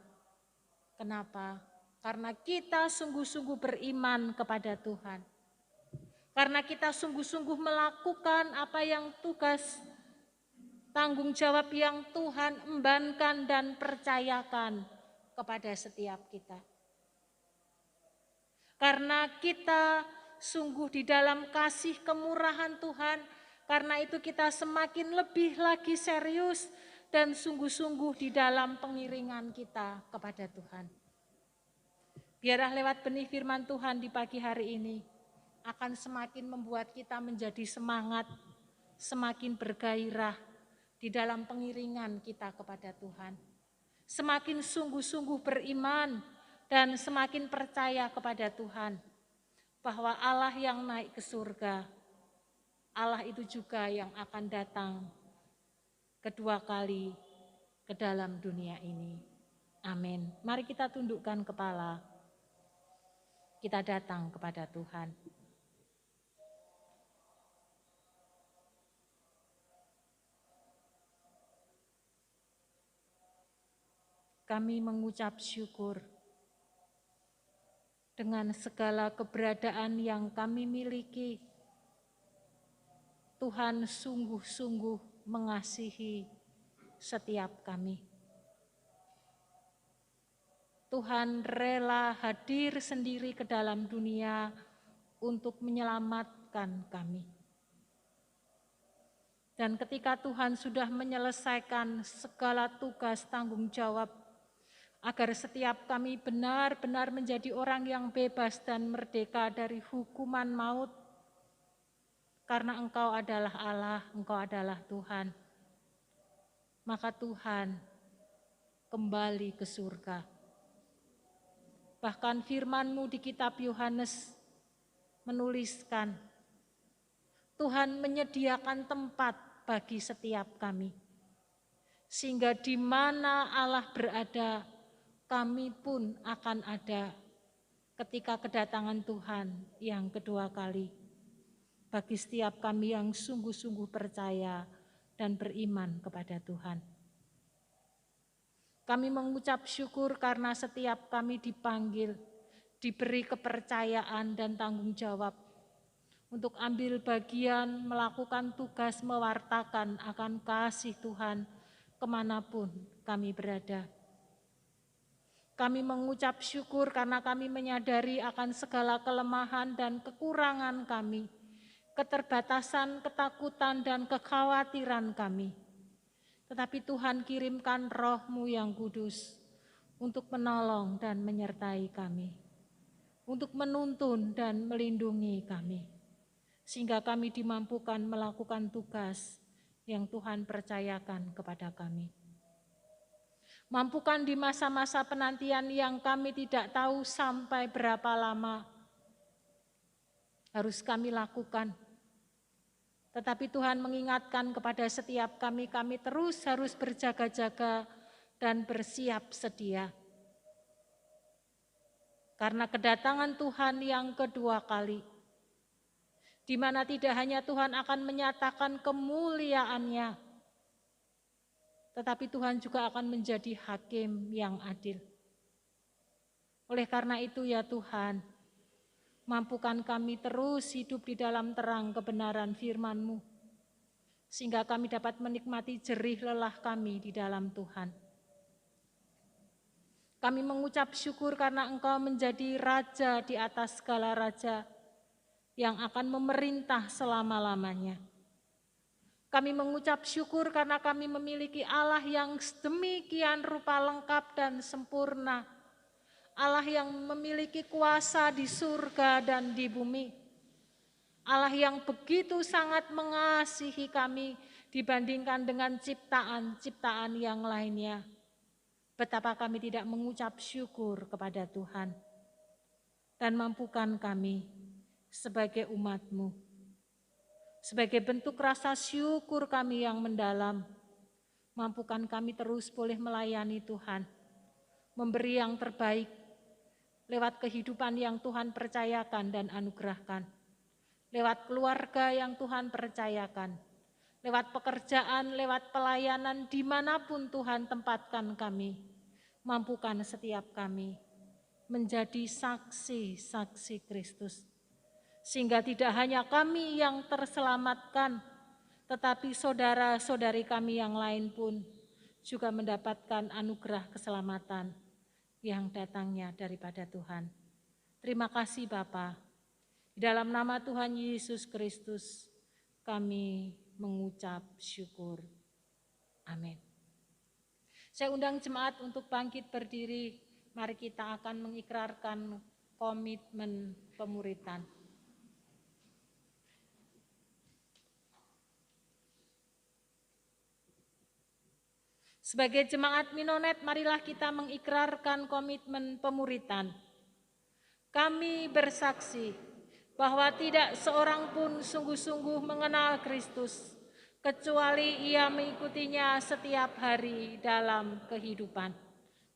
Kenapa? Karena kita sungguh-sungguh beriman kepada Tuhan. Karena kita sungguh-sungguh melakukan apa yang tugas, tanggung jawab yang Tuhan embankan dan percayakan kepada setiap kita. Karena kita sungguh di dalam kasih kemurahan Tuhan, karena itu kita semakin lebih lagi serius dan sungguh-sungguh di dalam pengiringan kita kepada Tuhan. Biarlah lewat benih firman Tuhan di pagi hari ini akan semakin membuat kita menjadi semangat, semakin bergairah di dalam pengiringan kita kepada Tuhan. Semakin sungguh-sungguh beriman dan semakin percaya kepada Tuhan bahwa Allah yang naik ke surga, Allah itu juga yang akan datang kedua kali ke dalam dunia ini. Amin. Mari kita tundukkan kepala. Kita datang kepada Tuhan. Kami mengucap syukur dengan segala keberadaan yang kami miliki. Tuhan sungguh-sungguh mengasihi setiap kami. Tuhan rela hadir sendiri ke dalam dunia untuk menyelamatkan kami. Dan ketika Tuhan sudah menyelesaikan segala tugas tanggung jawab, agar setiap kami benar-benar menjadi orang yang bebas dan merdeka dari hukuman maut, karena Engkau adalah Allah, Engkau adalah Tuhan. Maka Tuhan kembali ke surga. Bahkan firman-Mu di kitab Yohanes menuliskan, Tuhan menyediakan tempat bagi setiap kami. Sehingga di mana Allah berada, kami pun akan ada ketika kedatangan Tuhan yang kedua kali. Bagi setiap kami yang sungguh-sungguh percaya dan beriman kepada Tuhan. Kami mengucap syukur karena setiap kami dipanggil, diberi kepercayaan dan tanggung jawab untuk ambil bagian melakukan tugas mewartakan akan kasih Tuhan kemanapun kami berada. Kami mengucap syukur karena kami menyadari akan segala kelemahan dan kekurangan kami, keterbatasan, ketakutan, dan kekhawatiran kami. Tetapi Tuhan kirimkan Roh-Mu yang kudus untuk menolong dan menyertai kami, untuk menuntun dan melindungi kami, sehingga kami dimampukan melakukan tugas yang Tuhan percayakan kepada kami. Mampukan di masa-masa penantian yang kami tidak tahu sampai berapa lama harus kami lakukan. Tetapi Tuhan mengingatkan kepada setiap kami terus harus berjaga-jaga dan bersiap sedia. Karena kedatangan Tuhan yang kedua kali, di mana tidak hanya Tuhan akan menyatakan kemuliaannya, tetapi Tuhan juga akan menjadi hakim yang adil. Oleh karena itu ya Tuhan, mampukan kami terus hidup di dalam terang kebenaran firman-Mu, sehingga kami dapat menikmati jerih lelah kami di dalam Tuhan. Kami mengucap syukur karena Engkau menjadi Raja di atas segala raja yang akan memerintah selama-lamanya. Kami mengucap syukur karena kami memiliki Allah yang sedemikian rupa lengkap dan sempurna. Allah yang memiliki kuasa di surga dan di bumi. Allah yang begitu sangat mengasihi kami dibandingkan dengan ciptaan-ciptaan yang lainnya. Betapa kami tidak mengucap syukur kepada Tuhan. Dan mampukan kami sebagai umat-Mu. Sebagai bentuk rasa syukur kami yang mendalam, mampukan kami terus boleh melayani Tuhan, memberi yang terbaik lewat kehidupan yang Tuhan percayakan dan anugerahkan, lewat keluarga yang Tuhan percayakan, lewat pekerjaan, lewat pelayanan dimanapun Tuhan tempatkan kami. Mampukan setiap kami menjadi saksi-saksi Kristus. Sehingga tidak hanya kami yang terselamatkan, tetapi saudara-saudari kami yang lain pun juga mendapatkan anugerah keselamatan yang datangnya daripada Tuhan. Terima kasih Bapa. Di dalam nama Tuhan Yesus Kristus kami mengucap syukur. Amin. Saya undang jemaat untuk bangkit berdiri. Mari kita akan mengikrarkan komitmen pemuritan. Sebagai jemaat Minonet, marilah kita mengikrarkan komitmen pemuritan. Kami bersaksi bahwa tidak seorang pun sungguh-sungguh mengenal Kristus, kecuali ia mengikutinya setiap hari dalam kehidupan.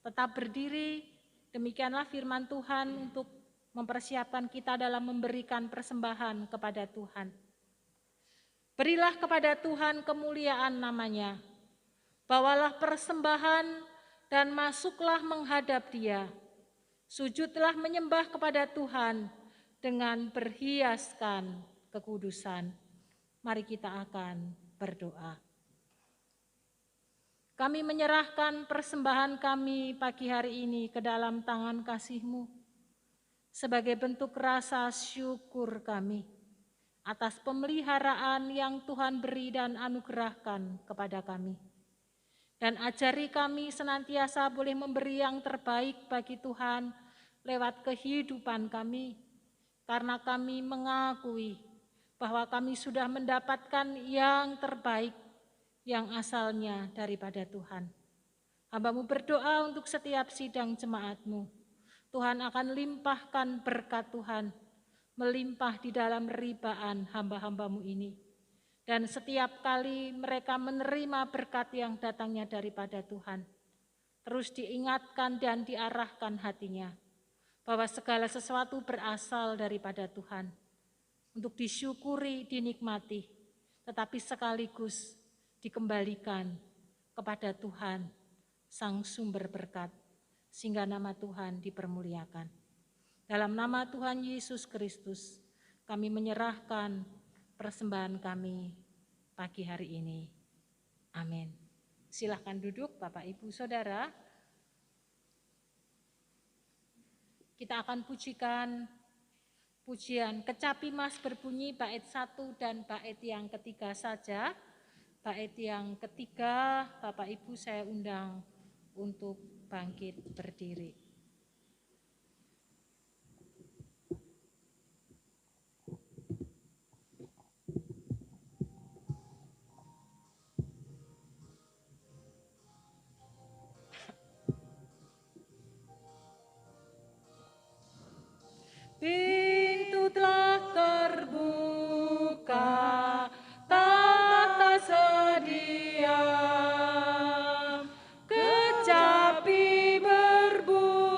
Tetap berdiri, demikianlah firman Tuhan untuk mempersiapkan kita dalam memberikan persembahan kepada Tuhan. Berilah kepada Tuhan kemuliaan namanya. Bawalah persembahan dan masuklah menghadap Dia. Sujudlah menyembah kepada Tuhan dengan berhiaskan kekudusan. Mari kita akan berdoa. Kami menyerahkan persembahan kami pagi hari ini ke dalam tangan kasih-Mu sebagai bentuk rasa syukur kami atas pemeliharaan yang Tuhan beri dan anugerahkan kepada kami. Dan ajari kami senantiasa boleh memberi yang terbaik bagi Tuhan lewat kehidupan kami, karena kami mengakui bahwa kami sudah mendapatkan yang terbaik yang asalnya daripada Tuhan. Hamba-Mu berdoa untuk setiap sidang jemaat-Mu. Tuhan akan limpahkan berkat Tuhan, melimpah di dalam ribaan hamba-hamba-Mu ini. Dan setiap kali mereka menerima berkat yang datangnya daripada Tuhan, terus diingatkan dan diarahkan hatinya bahwa segala sesuatu berasal daripada Tuhan, untuk disyukuri, dinikmati, tetapi sekaligus dikembalikan kepada Tuhan, Sang Sumber berkat, sehingga nama Tuhan dipermuliakan. Dalam nama Tuhan Yesus Kristus, kami menyerahkan persembahan kami pagi hari ini. Amin. Silahkan duduk Bapak Ibu Saudara. Kita akan pujikan pujian Kecapi Mas berbunyi bait 1 dan bait yang ketiga saja. Bait yang ketiga Bapak Ibu saya undang untuk bangkit berdiri. Pintu telah terbuka, tahta sedia, kecapi berbunyi.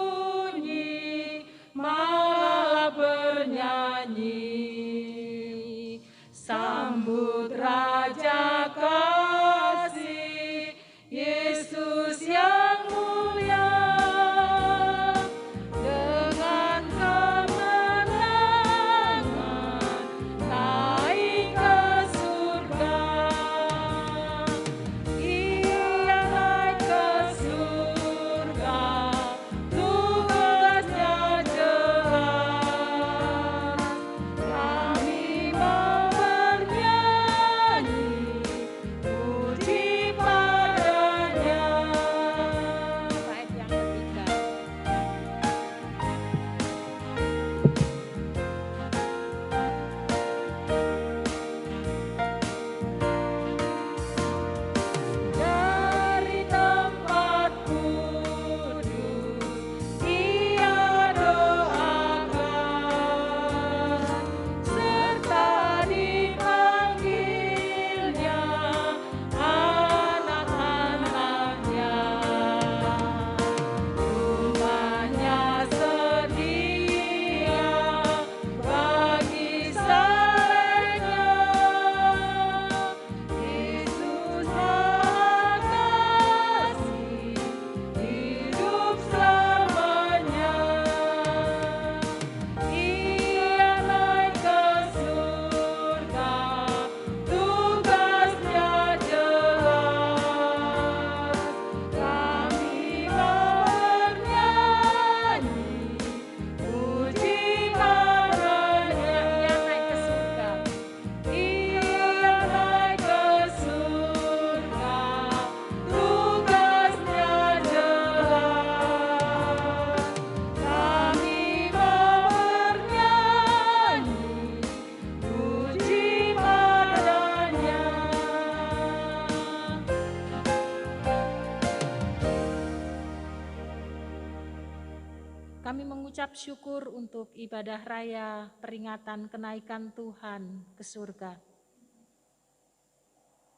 kami mengucap syukur untuk ibadah raya peringatan kenaikan Tuhan ke surga.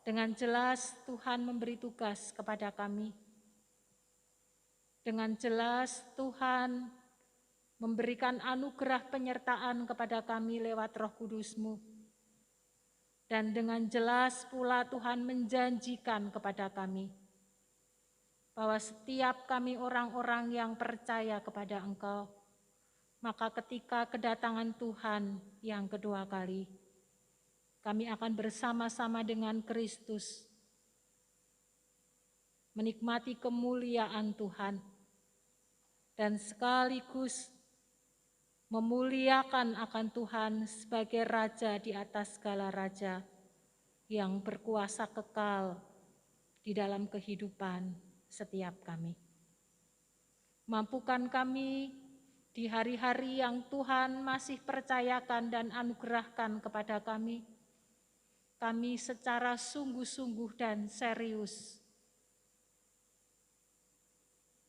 Dengan jelas Tuhan memberi tugas kepada kami. Dengan jelas Tuhan memberikan anugerah penyertaan kepada kami lewat Roh Kudus-Mu. Dan dengan jelas pula Tuhan menjanjikan kepada kami bahwa setiap kami orang-orang yang percaya kepada Engkau, maka ketika kedatangan Tuhan yang kedua kali, kami akan bersama-sama dengan Kristus menikmati kemuliaan Tuhan dan sekaligus memuliakan akan Tuhan sebagai Raja di atas segala raja yang berkuasa kekal di dalam kehidupan setiap kami. Mampukan kami di hari-hari yang Tuhan masih percayakan dan anugerahkan kepada kami secara sungguh-sungguh dan serius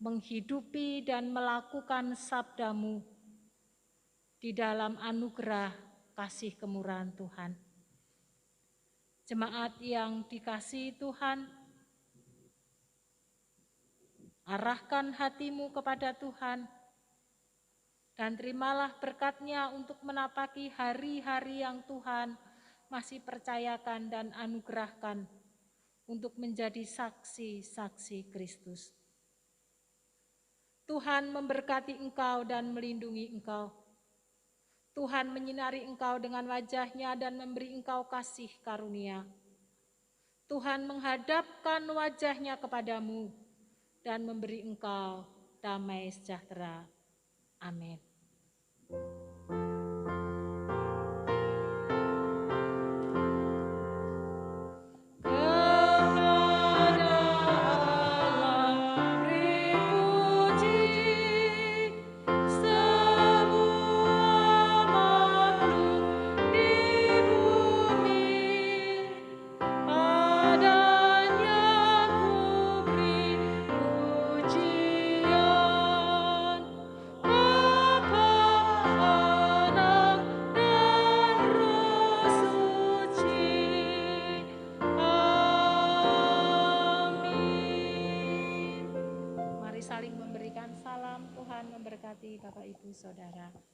menghidupi dan melakukan sabda-Mu di dalam anugerah kasih kemurahan Tuhan. Jemaat yang dikasihi Tuhan, arahkan hatimu kepada Tuhan dan terimalah berkat-Nya untuk menapaki hari-hari yang Tuhan masih percayakan dan anugerahkan untuk menjadi saksi-saksi Kristus. Tuhan memberkati engkau dan melindungi engkau. Tuhan menyinari engkau dengan wajah-Nya dan memberi engkau kasih karunia. Tuhan menghadapkan wajah-Nya kepadamu dan memberi engkau damai sejahtera. Amin. Saling memberikan salam, Tuhan memberkati Bapak Ibu Saudara.